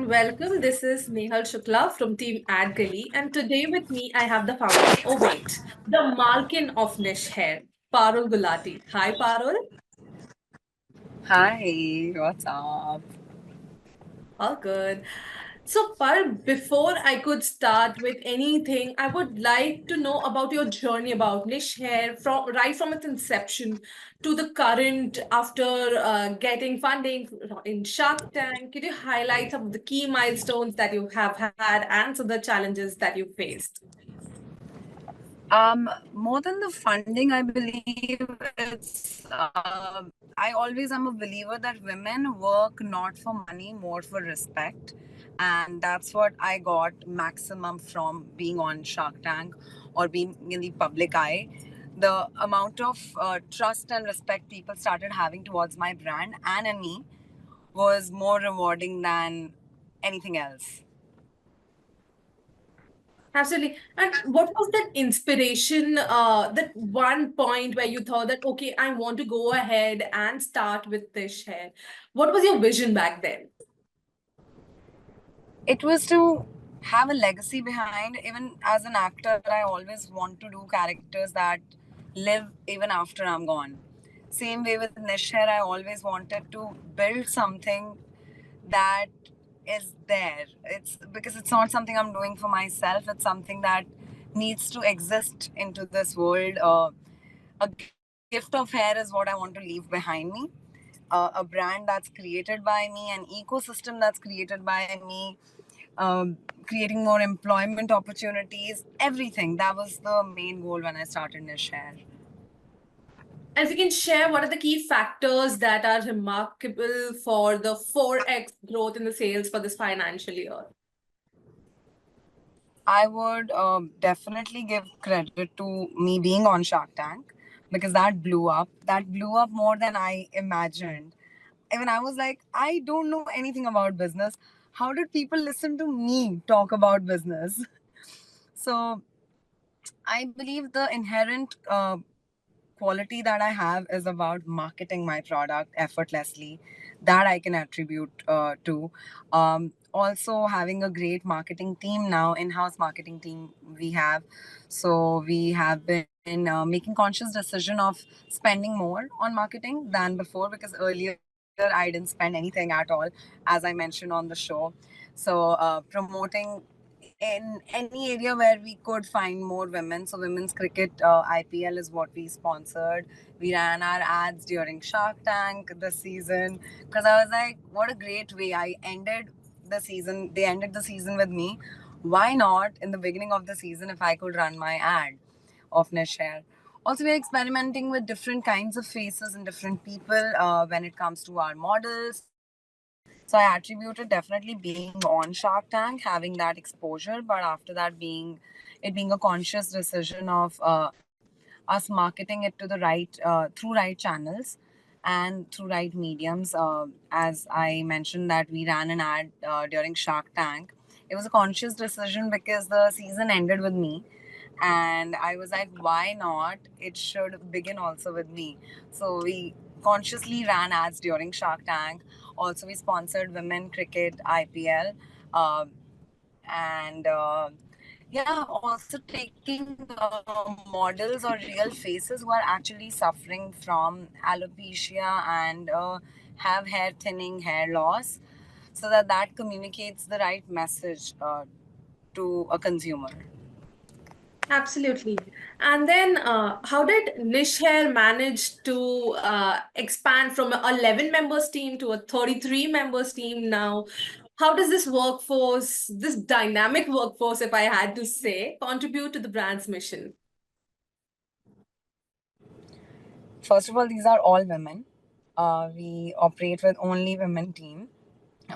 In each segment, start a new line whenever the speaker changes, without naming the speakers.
welcome. This is Nehal Shukla from Team Adgully, and today with me I have the founder. Oh wait, the Malkin of Nish Hair, Parul Gulati. Hi, Parul.
Hi, what's up?
All good. So, Parul, before I could start with anything, I would like to know about your journey about Nish Hair from right from its inception to the current after getting funding in Shark Tank. Could you highlight some of the key milestones that you have had and some of the challenges that you faced?
More than the funding, I believe I always am a believer that women work not for money, more for respect. And that's what I got maximum from being on Shark Tank or being in the public eye. The amount of trust and respect people started having towards my brand and in me was more rewarding than anything else.
Absolutely. And what was that inspiration, that one point where you thought that, okay, I want to go ahead and start with this hair? What was your vision back then?
It was to have a legacy behind. Even as an actor, I always want to do characters that live even after I'm gone. Same way with Nish Hair, I always wanted to build something that is there. It's because it's not something I'm doing for myself, it's something that needs to exist into this world. A gift of hair is what I want to leave behind me. A brand that's created by me, an ecosystem that's created by me, creating more employment opportunities, everything. That was the main goal when I started Nish Hair.
And if you can share, what are the key factors that are remarkable for the 4x growth in the sales for this financial year?
I would definitely give credit to me being on Shark Tank because that blew up. That blew up more than I imagined. Even I was like, I don't know anything about business. How did people listen to me talk about business? So I believe the inherent quality that I have is about marketing my product effortlessly. That I can attribute to. Also, having a great marketing team now, in house marketing team we have. So, we have been making conscious decision of spending more on marketing than before because earlier I didn't spend anything at all, as I mentioned on the show. So, promoting in any area where we could find more women. So women's cricket IPL is what we sponsored. We ran our ads during Shark Tank this season because I was like, what a great way. I ended the season. They ended the season with me. Why not in the beginning of the season if I could run my ad of Nish Hair? Also, we're experimenting with different kinds of faces and different people when it comes to our models. So I attributed definitely being on Shark Tank, having that exposure, but after that it being a conscious decision of us marketing it to the right through right channels and through right mediums. As I mentioned that we ran an ad during Shark Tank. It was a conscious decision because the season ended with me. And I was like, why not? It should begin also with me. So we consciously ran ads during Shark Tank. Also, we sponsored Women Cricket IPL. Um and yeah, also taking models or real faces who are actually suffering from alopecia and have hair thinning, hair loss, so that that communicates the right message to a consumer.
Absolutely. And then, how did Nish Hair manage to expand from a 11 members team to a 33 members team now? How does this workforce, this dynamic workforce, if I had to say, contribute to the brand's mission?
First of all, these are all women. We operate with only women team,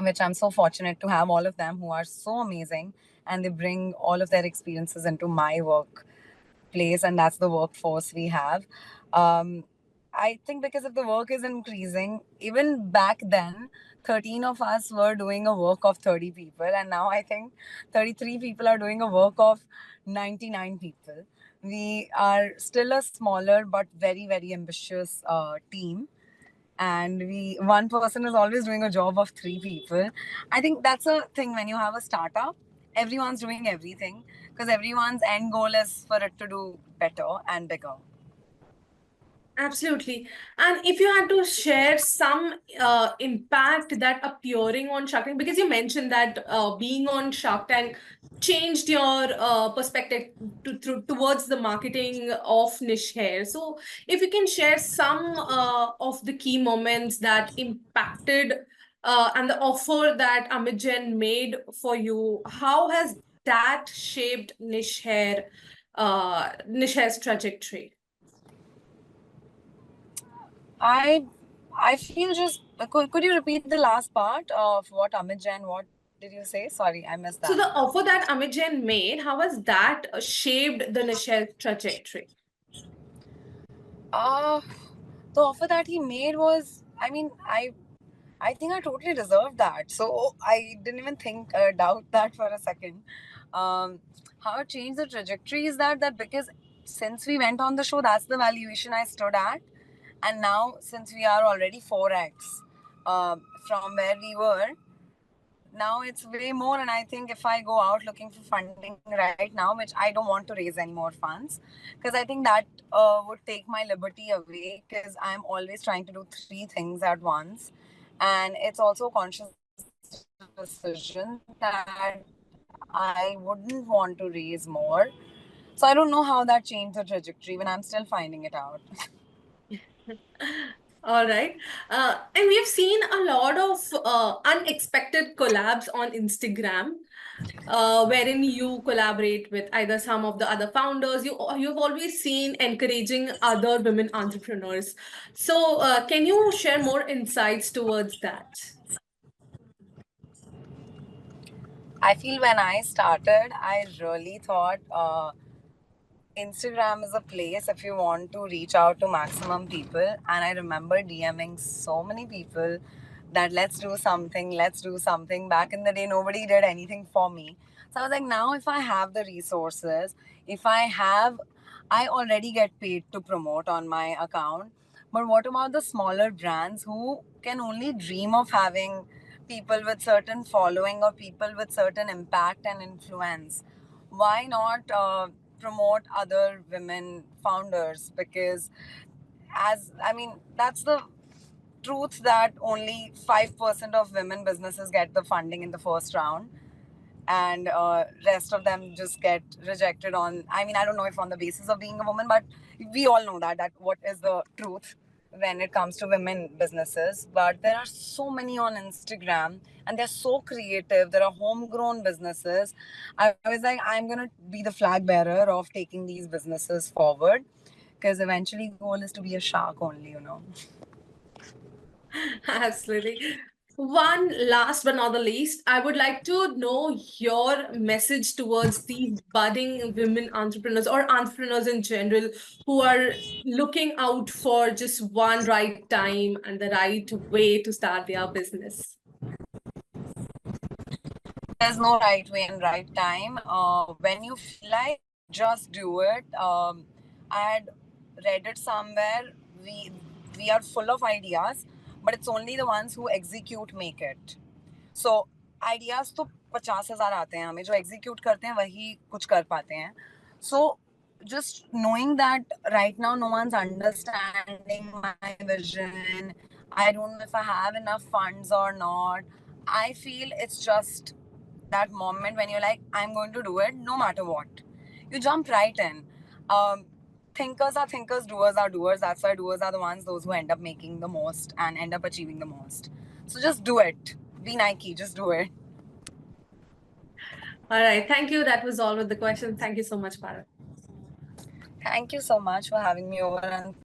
which I'm so fortunate to have all of them who are so amazing and they bring all of their experiences into my workplace, and that's the workforce we have. Um, I think because if the work is increasing, even back then, 13 of us were doing a work of 30 people, and now I think 33 people are doing a work of 99 people. We are still a smaller but very, very ambitious team, and we one person is always doing a job of three people. I think that's a thing when you have a startup. Everyone's doing everything because everyone's end goal is for it to do better and bigger.
Absolutely. And if you had to share some impact that appearing on Shark Tank, because you mentioned that being on Shark Tank changed your perspective towards the marketing of Niche Hair. So, if you can share some of the key moments that impacted and the offer that Amit Jain made for you, how has that shaped Niche Hair's trajectory?
I I feel just could you repeat the last part of what Amit Jain? What did you say? Sorry, I missed
So
that.
the offer that Amit Jain made, how has that shaped the Nichelle trajectory?
Uh the offer that he made was, I mean, I think I totally deserved that. So I didn't even think doubt that for a second. Um, how it changed the trajectory is that because since we went on the show, that's the valuation I stood at, and now since we are already 4x from where we were, now it's way more. And I think if I go out looking for funding right now, which I don't want to raise any more funds, because I think that would take my liberty away, because I'm always trying to do three things at once, and it's also a conscious decision that I wouldn't want to raise more. So I don't know how that changed the trajectory when I'm still finding it out.
All right. And we've seen a lot of unexpected collabs on Instagram, wherein you collaborate with either some of the other founders. You've always seen encouraging other women entrepreneurs. So, can you share more insights towards that?
I feel when I started, I really thought Instagram is a place if you want to reach out to maximum people. And I remember DMing so many people that let's do something, let's do something. Back in the day, nobody did anything for me. So I was like, now if I have the resources, if I have, I already get paid to promote on my account. But what about the smaller brands who can only dream of having people with certain following or people with certain impact and influence? Why not promote other women founders? Because as I mean, that's the truth, that only 5% of women businesses get the funding in the first round, and rest of them just get rejected on, I mean, I don't know if on the basis of being a woman, but we all know that what is the truth when it comes to women businesses. But there are so many on Instagram, and they're so creative. There are homegrown businesses. I was like, I'm gonna be the flag bearer of taking these businesses forward, because eventually goal is to be a shark only, you know.
Absolutely. One last but not the least, I would like to know your message towards these budding women entrepreneurs or entrepreneurs in general who are looking out for just one right time and the right way to start their business.
There's no right way and right time. When you feel like, just do it. I had read it somewhere. We we are full of ideas, but it's only the ones who execute make it. So ideas तो 50,000 आते हैं हमें, जो execute करते हैं वही कुछ कर पाते हैं. So just knowing that right now no one's understanding my vision, I don't know if I have enough funds or not. I feel it's just that moment when you're like, I'm going to do it no matter what. You jump right in. Um, Thinkers are thinkers, doers are doers. That's why doers are the ones, those who end up making the most and end up achieving the most. So just do it. Be Nike, just do it.
All right. Thank you. That was all with the questions. Thank you so much, Parul.
Thank you so much for having me over, and